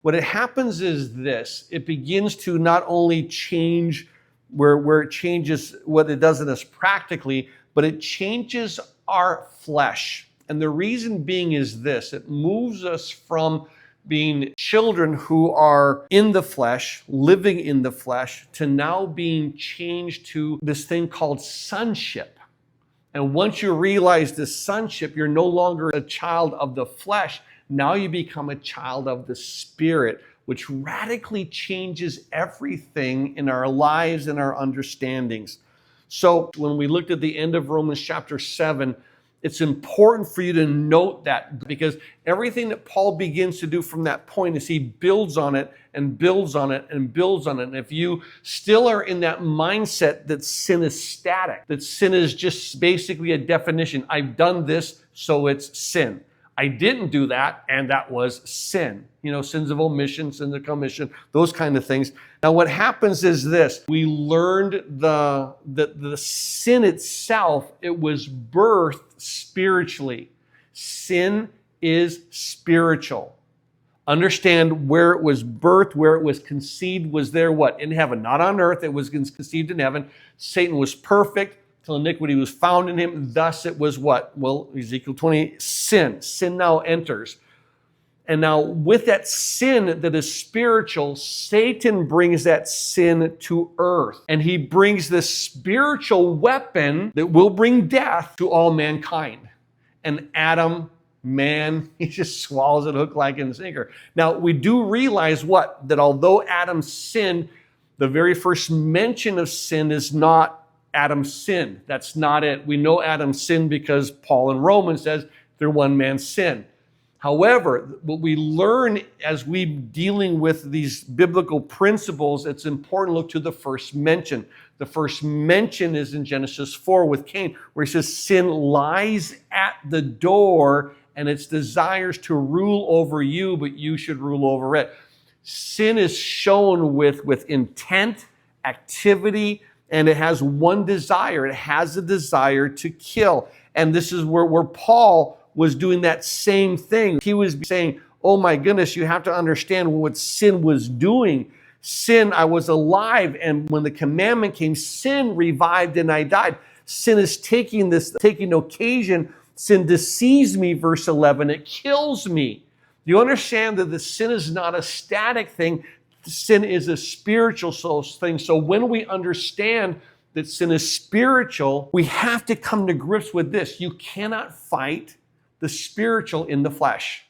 What it happens is this: it begins to not only change where it changes what it does in us practically, but it changes our flesh. And the reason being is this: it moves us from being children who are in the flesh, living in the flesh, to now being changed to this thing called sonship. And once you realize this sonship, you're no longer a child of the flesh. Now you become a child of the Spirit, which radically changes everything in our lives and our understandings. So when we looked at the end of Romans chapter 7, it's important for you to note that, because everything that Paul begins to do from that point is he builds on it and builds on it and builds on it. And if you still are in that mindset that sin is static, that sin is just basically a definition, I've done this, so it's sin. I didn't do that, and that was sin. Sins of omission, sins of commission, those kind of things. Now, what happens is this: we learned the sin itself, it was birthed spiritually. Sin is spiritual. Understand where it was birthed, where it was conceived, was there what? In heaven, not on earth. It was conceived in heaven. Satan was perfect till iniquity was found in him. Thus it was what? Well, Ezekiel 20, sin. Sin now enters. And now with that sin that is spiritual, Satan brings that sin to earth. And he brings this spiritual weapon that will bring death to all mankind. And Adam, man, he just swallows it hook, line, and sinker. Now, we do realize what? That although Adam sinned, the very first mention of sin is not Adam's sin. That's not it. We know Adam sinned because Paul in Romans says they're one man's sin. However, what we learn as we dealing with these biblical principles, it's important to look to the first mention. The first mention is in Genesis 4 with Cain, where he says sin lies at the door and its desires to rule over you, but you should rule over it. Sin is shown with intent, activity, and it has one desire. It has a desire to kill. And this is where Paul was doing that same thing. He was saying, oh my goodness, you have to understand what sin was doing. Sin, I was alive, and when the commandment came, sin revived and I died. Sin is taking occasion. Sin deceives me, verse 11. It kills me. You understand that the sin is not a static thing. Sin is a spiritual thing. So when we understand that sin is spiritual, we have to come to grips with this. You cannot fight the spiritual in the flesh.